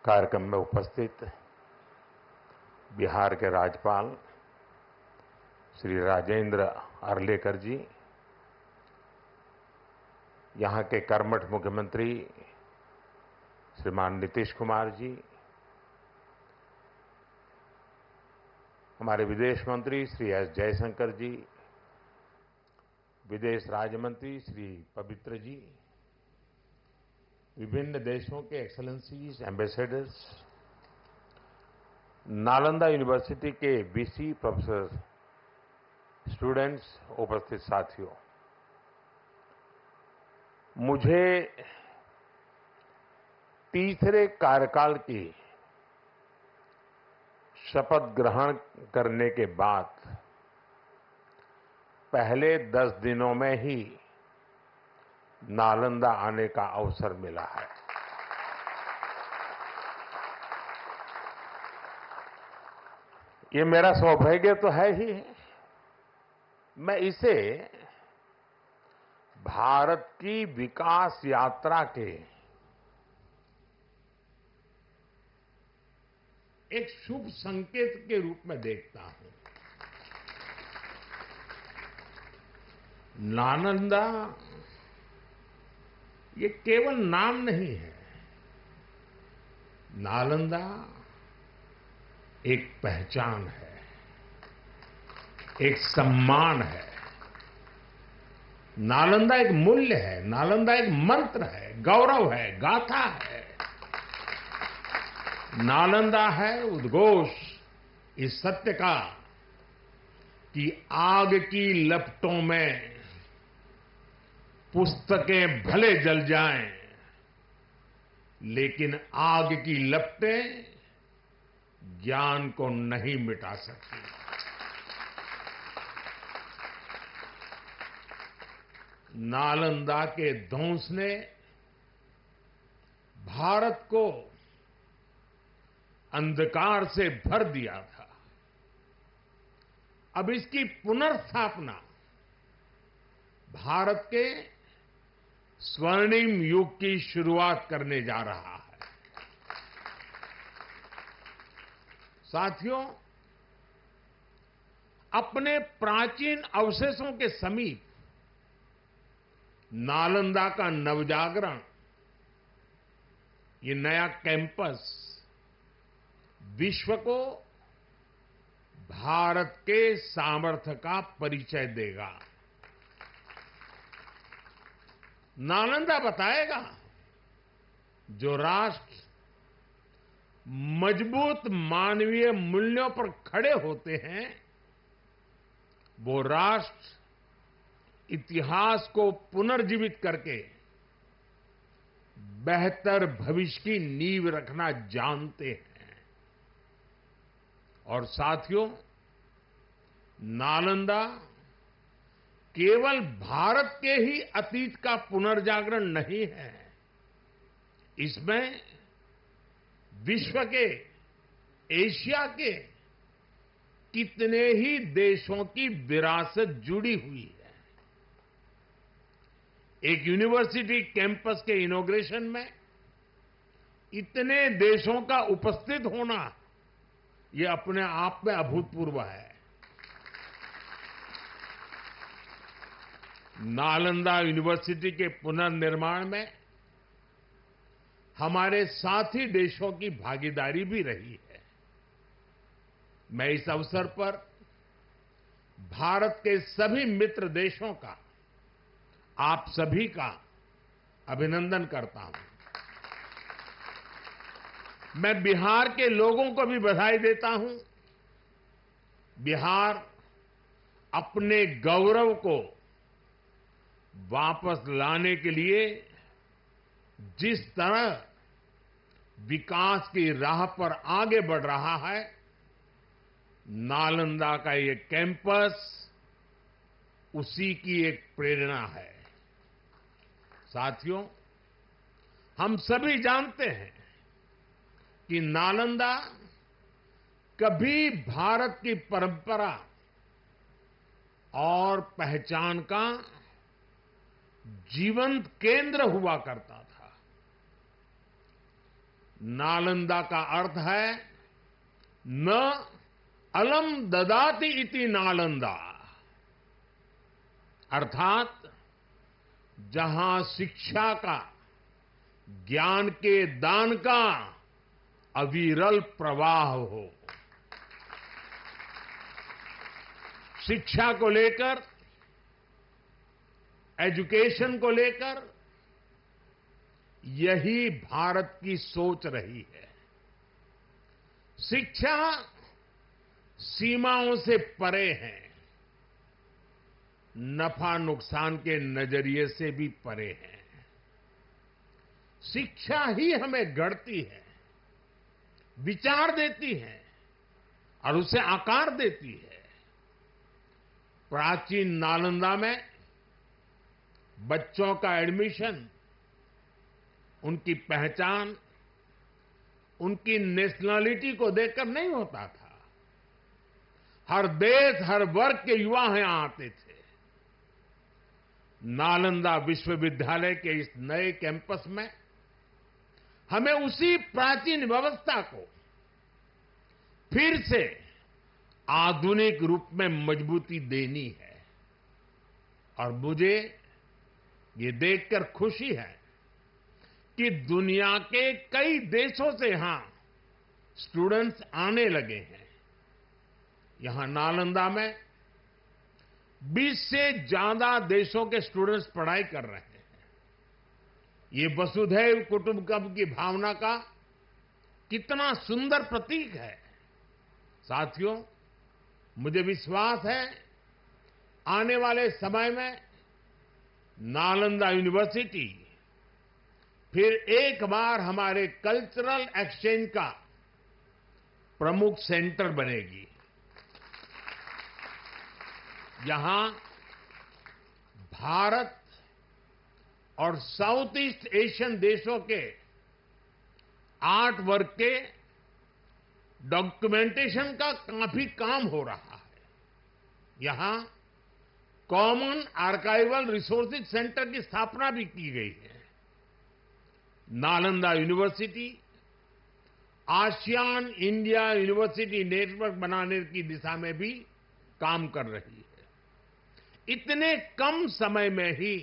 कार्यक्रम में उपस्थित बिहार के राज्यपाल श्री राजेंद्र अर्लेकर जी, यहां के कर्मठ मुख्यमंत्री श्रीमान नीतीश कुमार जी, हमारे विदेश मंत्री श्री एस जयशंकर जी, विदेश राज्य मंत्री श्री पवित्र जी, विभिन्न देशों के एक्सेलेंसीज, एम्बेसडर्स, नालंदा यूनिवर्सिटी के वीसी प्रोफेसर, स्टूडेंट्स, उपस्थित साथियों, मुझे तीसरे कार्यकाल की शपथ ग्रहण करने के बाद पहले 10 दिनों में ही नालंदा आने का अवसर मिला है। ये मेरा सौभाग्य तो है ही। मैं इसे भारत की विकास यात्रा के एक शुभ संकेत के रूप में देखता हूं। नालंदा ये केवल नाम नहीं है। नालंदा एक पहचान है, एक सम्मान है। नालंदा एक मूल्य है, नालंदा एक मंत्र है, गौरव है, गाथा है। नालंदा है उद्घोष इस सत्य का कि आग की लपटों में पुस्तकें भले जल जाएं, लेकिन आग की लपटें ज्ञान को नहीं मिटा सकती। नालंदा के ध्वंस ने भारत को अंधकार से भर दिया था। अब इसकी पुनर्स्थापना भारत के स्वर्णिम युग की शुरुआत करने जा रहा है। साथियों, अपने प्राचीन अवशेषों के समीप नालंदा का नवजागरण, ये नया कैंपस विश्व को भारत के सामर्थ्य का परिचय देगा। नालंदा बताएगा, जो राष्ट्र मजबूत मानवीय मूल्यों पर खड़े होते हैं, वो राष्ट्र इतिहास को पुनर्जीवित करके बेहतर भविष्य की नींव रखना जानते हैं। और साथियों, नालंदा केवल भारत के ही अतीत का पुनर्जागरण नहीं है, इसमें विश्व के, एशिया के कितने ही देशों की विरासत जुड़ी हुई है। एक यूनिवर्सिटी कैंपस के इनॉग्रेशन में इतने देशों का उपस्थित होना, ये अपने आप में अभूतपूर्व है। नालंदा यूनिवर्सिटी के पुनर्निर्माण में हमारे साथी देशों की भागीदारी भी रही है। मैं इस अवसर पर भारत के सभी मित्र देशों का, आप सभी का अभिनंदन करता हूं। मैं बिहार के लोगों को भी बधाई देता हूं। बिहार अपने गौरव को वापस लाने के लिए जिस तरह विकास की राह पर आगे बढ़ रहा है, नालंदा का ये कैंपस उसी की एक प्रेरणा है। साथियों, हम सभी जानते हैं कि नालंदा कभी भारत की परंपरा और पहचान का जीवंत केंद्र हुआ करता था। नालंदा का अर्थ है न अलम ददाति इति नालंदा, अर्थात जहां शिक्षा का, ज्ञान के दान का अविरल प्रवाह हो। शिक्षा को लेकर, एजुकेशन को लेकर यही भारत की सोच रही है। शिक्षा सीमाओं से परे है, नफा नुकसान के नजरिए से भी परे है। शिक्षा ही हमें गढ़ती है, विचार देती है और उसे आकार देती है। प्राचीन नालंदा में बच्चों का एडमिशन, उनकी पहचान, उनकी नेशनलिटी को देखकर नहीं होता था। हर देश, हर वर्ग के युवा यहां आते थे। नालंदा विश्वविद्यालय के इस नए कैंपस में हमें उसी प्राचीन व्यवस्था को फिर से आधुनिक रूप में मजबूती देनी है। और मुझे ये देखकर खुशी है कि दुनिया के कई देशों से यहां स्टूडेंट्स आने लगे हैं। यहां नालंदा में 20 से ज्यादा देशों के स्टूडेंट्स पढ़ाई कर रहे हैं। ये वसुधैव कुटुंबकम की भावना का कितना सुंदर प्रतीक है। साथियों, मुझे विश्वास है आने वाले समय में नालंदा यूनिवर्सिटी फिर एक बार हमारे कल्चरल एक्सचेंज का प्रमुख सेंटर बनेगी। यहां भारत और साउथ ईस्ट एशियन देशों के आर्ट वर्क के डॉक्यूमेंटेशन का काफी काम हो रहा है। यहां कॉमन आर्काइवल रिसोर्सेज सेंटर की स्थापना भी की गई है। Nalanda university ASEAN India university network बनाने की दिशा में भी काम कर रही है। इतने कम समय में ही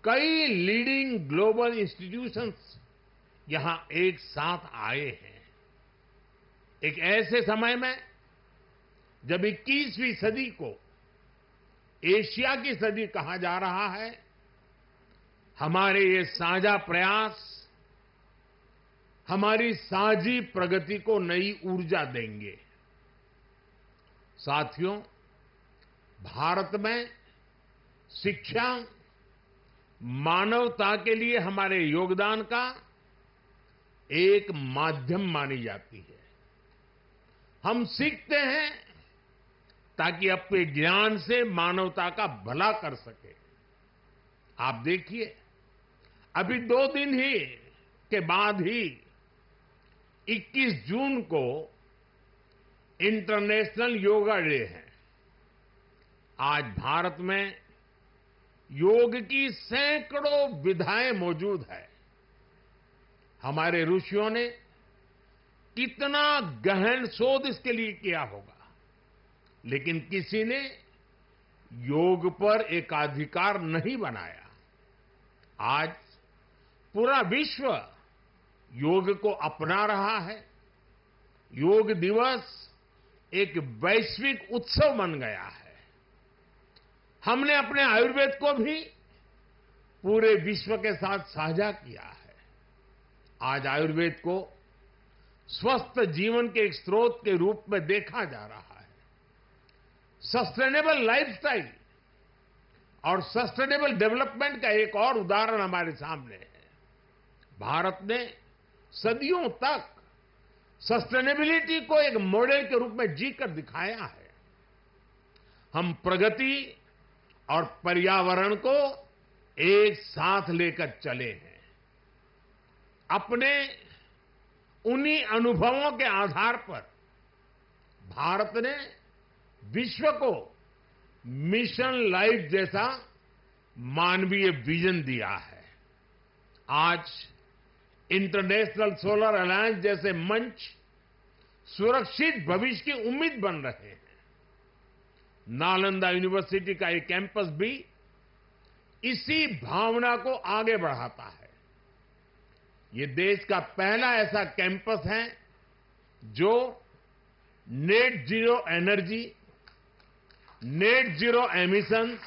कई लीडिंग ग्लोबल इंस्टीट्यूशंस यहां एक साथ आए हैं। एक ऐसे समय में जब 21वीं सदी को एशिया की सदी कहा जा रहा है, हमारे ये साझा प्रयास हमारी साझी प्रगति को नई ऊर्जा देंगे। साथियों, भारत में शिक्षा मानवता के लिए हमारे योगदान का एक माध्यम मानी जाती है। हम सीखते हैं ताकि अपने ज्ञान से मानवता का भला कर सके। आप देखिए, अभी 2 दिन ही के बाद ही 21 जून को इंटरनेशनल योगा डे है। आज भारत में योग की सैकड़ों विधाएं मौजूद है। हमारे ऋषियों ने कितना गहन शोध इसके लिए किया होगा, लेकिन किसी ने योग पर एकाधिकार नहीं बनाया। आज पूरा विश्व योग को अपना रहा है। योग दिवस एक वैश्विक उत्सव बन गया है। हमने अपने आयुर्वेद को भी पूरे विश्व के साथ साझा किया है। आज आयुर्वेद को स्वस्थ जीवन के एक स्रोत के रूप में देखा जा रहा है। सस्टेनेबल लाइफस्टाइल और सस्टेनेबल डेवलपमेंट का एक और उदाहरण हमारे सामने है। भारत ने सदियों तक सस्टेनेबिलिटी को एक मॉडल के रूप में जीकर दिखाया है। हम प्रगति और पर्यावरण को एक साथ लेकर चले हैं। अपने उन्हीं अनुभवों के आधार पर भारत ने विश्व को मिशन लाइफ जैसा मानवीय विजन दिया है। आज इंटरनेशनल सोलर अलायंस जैसे मंच सुरक्षित भविष्य की उम्मीद बन रहे हैं। नालंदा यूनिवर्सिटी का ये कैंपस भी इसी भावना को आगे बढ़ाता है। ये देश का पहला ऐसा कैंपस है जो net zero energy, net zero emissions,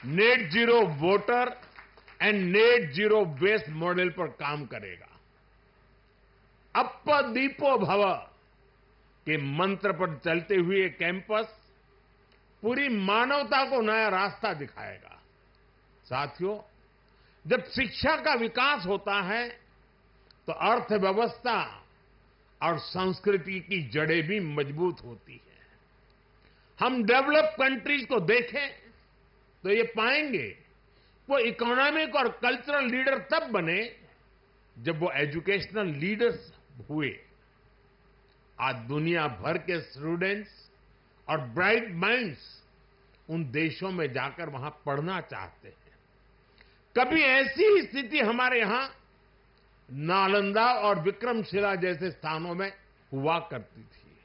net zero water and net zero waste model पर काम करेगा। अप्प दीपो भव के मंत्र पर चलते हुए कैंपस पूरी मानवता को नया रास्ता दिखाएगा। साथियों, जब शिक्षा का विकास होता है तो अर्थव्यवस्था और संस्कृति की जड़ें भी मजबूत होती है। हम डेवलप कंट्रीज को देखें तो ये पाएंगे वो इकोनॉमिक और कल्चरल लीडर तब बने जब वो एजुकेशनल लीडर्स हुए। आज दुनिया भर के स्टूडेंट्स और ब्राइट माइंड्स उन देशों में जाकर वहां पढ़ना चाहते हैं। कभी ऐसी स्थिति हमारे यहां नालंदा और विक्रमशिला जैसे स्थानों में हुआ करती थी।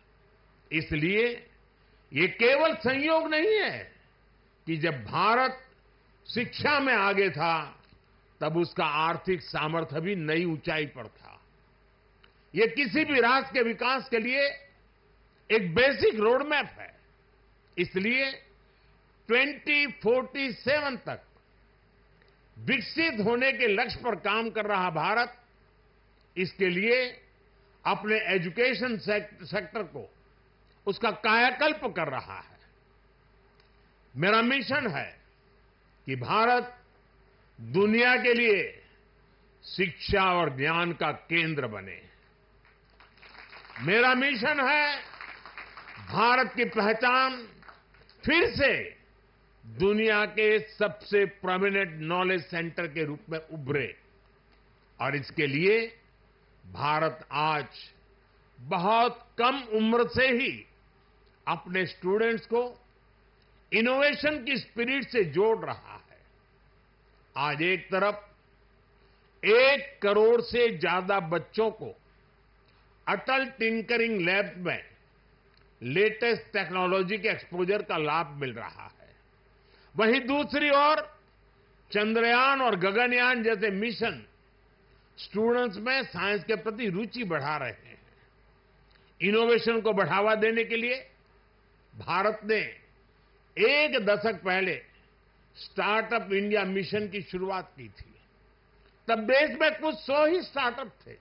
इसलिए ये केवल संयोग नहीं है कि जब भारत शिक्षा में आगे था तब उसका आर्थिक सामर्थ्य भी नई ऊंचाई पर था। ये किसी भी राष्ट्र के विकास के लिए एक बेसिक रोड मैप है। इसलिए 2047 तक विकसित होने के लक्ष्य पर काम कर रहा भारत इसके लिए अपने एजुकेशन सेक्टर को उसका कायाकल्प कर रहा है। मेरा मिशन है कि भारत दुनिया के लिए शिक्षा और ज्ञान का केंद्र बने। मेरा मिशन है भारत की पहचान फिर से दुनिया के सबसे प्रोमिनेंट नॉलेज सेंटर के रूप में उभरे। और इसके लिए भारत आज बहुत कम उम्र से ही अपने स्टूडेंट्स को इनोवेशन की स्पिरिट से जोड़ रहा है। आज एक तरफ 1 करोड़ से ज्यादा बच्चों को अटल टिंकरिंग लैब्स में लेटेस्ट टेक्नोलॉजी के एक्सपोजर का लाभ मिल रहा है। वहीं दूसरी ओर चंद्रयान और गगनयान जैसे मिशन स्टूडेंट्स में साइंस के प्रति रुचि बढ़ा रहे हैं। इनोवेशन को बढ़ावा देने के लिए भारत ने 1 दशक पहले स्टार्टअप इंडिया मिशन की शुरुआत की थी। तब देश में कुछ 100 ही स्टार्टअप थे,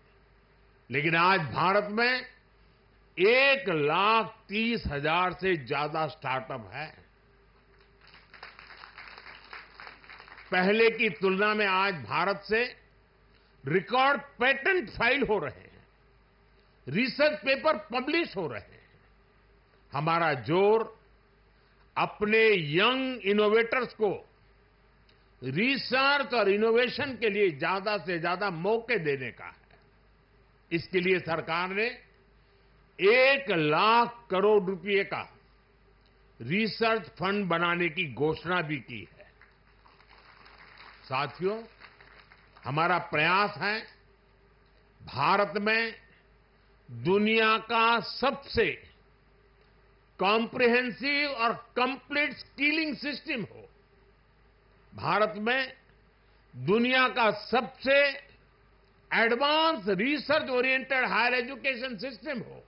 लेकिन आज भारत में 1,30,000 से ज्यादा स्टार्टअप है। पहले की तुलना में आज भारत से रिकॉर्ड पेटेंट फाइल हो रहे हैं, रिसर्च पेपर पब्लिश हो रहे हैं। हमारा जोर अपने यंग इनोवेटर्स को रिसर्च और इनोवेशन के लिए ज्यादा से ज्यादा मौके देने का है। इसके लिए सरकार ने 1 लाख करोड़ रुपए का रिसर्च फंड बनाने की घोषणा भी की है। साथियों, हमारा प्रयास है भारत में दुनिया का सबसे कॉम्प्रिहेंसिव और कंप्लीट स्किलिंग सिस्टम हो। भारत में दुनिया का सबसे advance research oriented higher education system हो।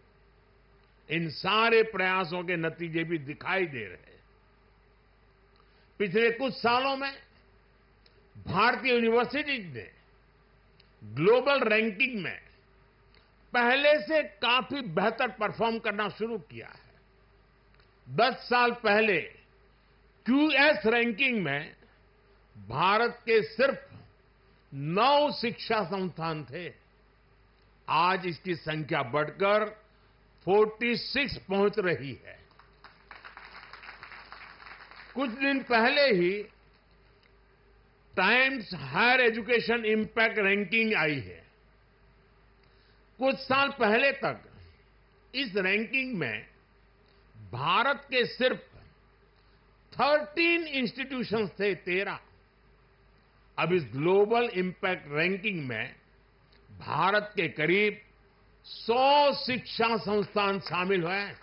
इन सारे प्रयासों के नतीजे भी दिखाई दे रहे हैं। पिछले कुछ सालों में भारतीय यूनिवर्सिटीज ने ग्लोबल रैंकिंग में पहले से काफी बेहतर परफॉर्म करना शुरू किया है। 10 साल पहले क्यूएस रैंकिंग में भारत के सिर्फ 9 शिक्षा संस्थान थे। आज इसकी संख्या बढ़कर 46 पहुंच रही है। कुछ दिन पहले ही Times Higher Education impact ranking आई है। कुछ साल पहले तक इस रैंकिंग में भारत के सिर्फ 13 इंस्टीट्यूशंस थे, 13। अब इस ग्लोबल इंपैक्ट रैंकिंग में भारत के करीब 100 शिक्षा संस्थान शामिल हुए हैं।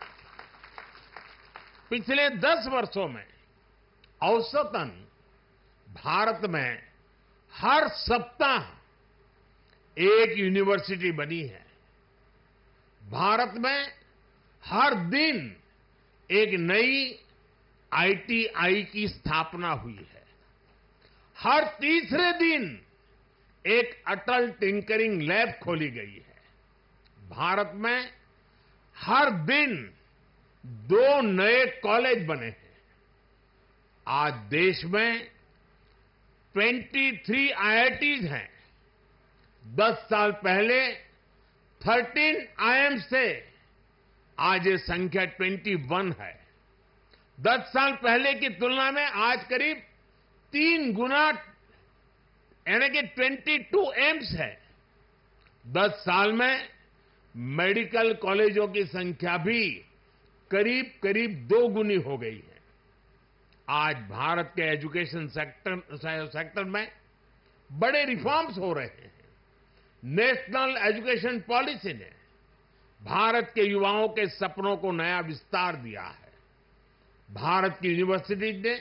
पिछले 10 वर्षों में औसतन भारत में हर सप्ताह एक यूनिवर्सिटी बनी है। भारत में हर दिन एक नई आईटीआई की स्थापना हुई है। हर तीसरे दिन एक अटल टिंकरिंग लैब खोली गई है। भारत में हर दिन 2 नए कॉलेज बने हैं। आज देश में 23 आईआईटीज हैं। 10 साल पहले 13 आईआईएम्स थे। आज ये संख्या 21 है। 10 साल पहले की तुलना में आज करीब 3 गुना यानी कि 22 एम्स है। 10 साल में मेडिकल कॉलेजों की संख्या भी करीब करीब 2 गुनी हो गई है। आज भारत के एजुकेशन सेक्टर में बड़े रिफॉर्म्स हो रहे हैं। नेशनल एजुकेशन पॉलिसी ने भारत के युवाओं के सपनों को नया विस्तार दिया है। भारत की यूनिवर्सिटीज ने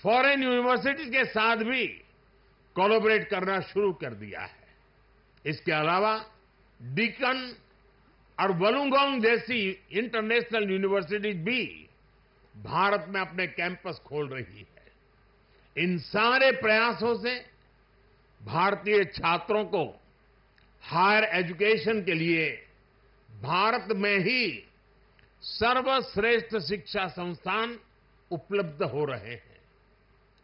फॉरेन यूनिवर्सिटीज के साथ भी कोलैबोरेट करना शुरू कर दिया है। इसके अलावा डीकन और वुलंगडोंग जैसी इंटरनेशनल यूनिवर्सिटीज भी भारत में अपने कैंपस खोल रही है। इन सारे प्रयासों से भारतीय छात्रों को हायर एजुकेशन के लिए भारत में ही सर्वश्रेष्ठ शिक्षा संस्थान उपलब्ध हो रहे हैं।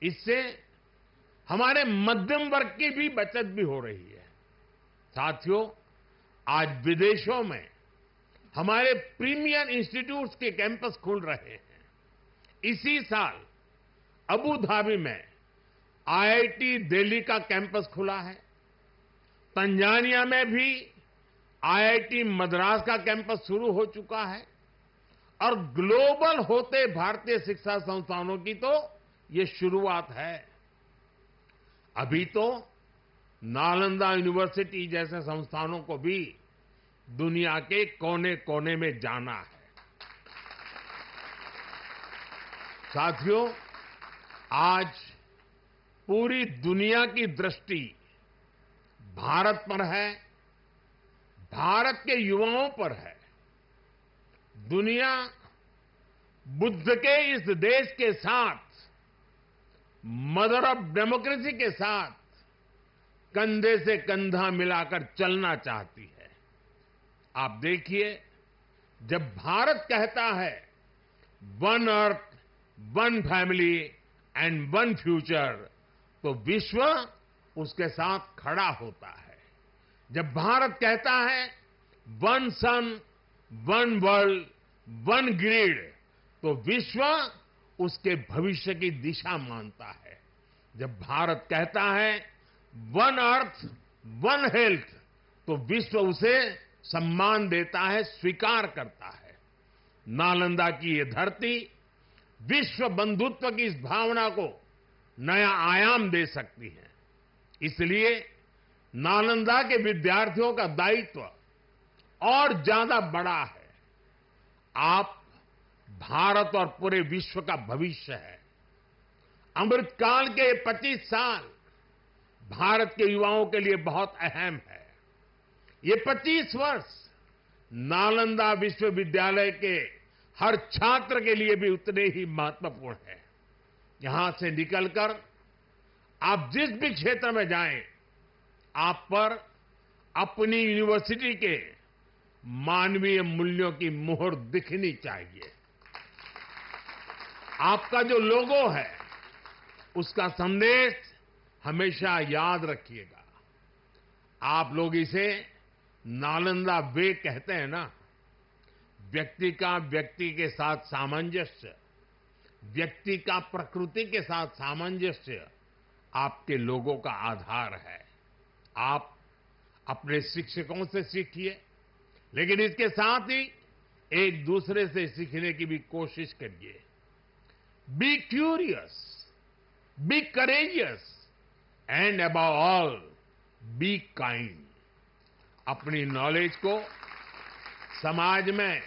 इससे हमारे मध्यम वर्ग की भी बचत भी हो रही है। साथियों, आज विदेशों में हमारे प्रीमियर इंस्टीट्यूट्स के कैंपस खुल रहे हैं। इसी साल अबू धाबी में आईआईटी दिल्ली का कैंपस खुला है। तंजानिया में भी आईआईटी मद्रास का कैंपस शुरू हो चुका है। और ग्लोबल होते भारतीय शिक्षा संस्थानों की तो ये शुरुआत है। अभी तो नालंदा यूनिवर्सिटी जैसे संस्थानों को भी दुनिया के कोने कोने में जाना है। साथियों, आज पूरी दुनिया की दृष्टि भारत पर है, भारत के युवाओं पर है। दुनिया बुद्ध के इस देश के साथ, मदर ऑफ डेमोक्रेसी के साथ कंधे से कंधा मिलाकर चलना चाहती है। आप देखिए, जब भारत कहता है one earth, one family and one future, तो विश्व उसके साथ खड़ा होता है। जब भारत कहता है वन सन, वन वर्ल्ड, वन ग्रिड, तो विश्व उसके भविष्य की दिशा मानता है। जब भारत कहता है वन अर्थ, वन हेल्थ, तो विश्व उसे सम्मान देता है, स्वीकार करता है। नालंदा की ये धरती विश्व बंधुत्व की इस भावना को नया आयाम दे सकती है। इसलिए नालंदा के विद्यार्थियों का दायित्व और ज्यादा बड़ा है। आप भारत और पूरे विश्व का भविष्य है। अमृतकाल के 25 साल भारत के युवाओं के लिए बहुत अहम है। ये 25 वर्ष नालंदा विश्वविद्यालय के हर छात्र के लिए भी उतने ही महत्वपूर्ण है। यहां से निकलकर आप जिस भी क्षेत्र में जाएं, आप पर अपनी यूनिवर्सिटी के मानवीय मूल्यों की मुहर दिखनी चाहिए। आपका जो लोगो है, उसका संदेश हमेशा याद रखिएगा। आप लोग इसे नालंदा वे कहते हैं ना। व्यक्ति का व्यक्ति के साथ सामंजस्य, व्यक्ति का प्रकृति के साथ सामंजस्य आपके लोगों का आधार है। आप अपने शिक्षकों से सीखिए, लेकिन इसके साथ ही एक दूसरे से सीखने की भी कोशिश करिए। Be curious, be courageous and above all be kind. अपनी नॉलेज को समाज में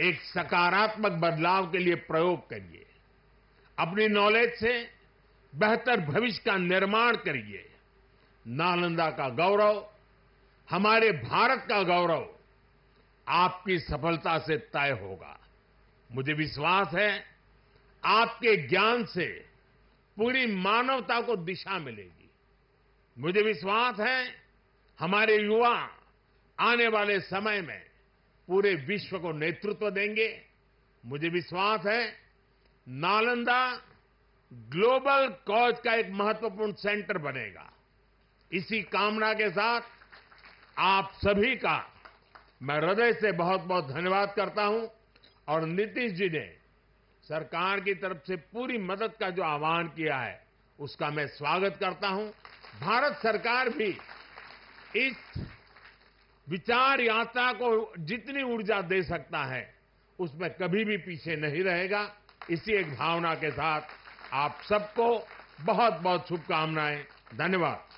एक सकारात्मक बदलाव के लिए प्रयोग करिए। अपनी नॉलेज से बेहतर भविष्य का निर्माण करिए। नालंदा का गौरव, हमारे भारत का गौरव आपकी सफलता से तय होगा। मुझे विश्वास है आपके ज्ञान से पूरी मानवता को दिशा मिलेगी। मुझे विश्वास है हमारे युवा आने वाले समय में पूरे विश्व को नेतृत्व देंगे। मुझे विश्वास है नालंदा ग्लोबल कॉज का एक महत्वपूर्ण सेंटर बनेगा। इसी कामना के साथ आप सभी का मैं हृदय से बहुत बहुत धन्यवाद करता हूं और नीतीश जी ने सरकार की तरफ से पूरी मदद का जो आह्वान किया है उसका मैं स्वागत करता हूं। भारत सरकार भी इस विचार यात्रा को जितनी ऊर्जा दे सकता है उसमें कभी भी पीछे नहीं रहेगा। इसी एक भावना के साथ आप सबको बहुत बहुत शुभकामनाएं। धन्यवाद।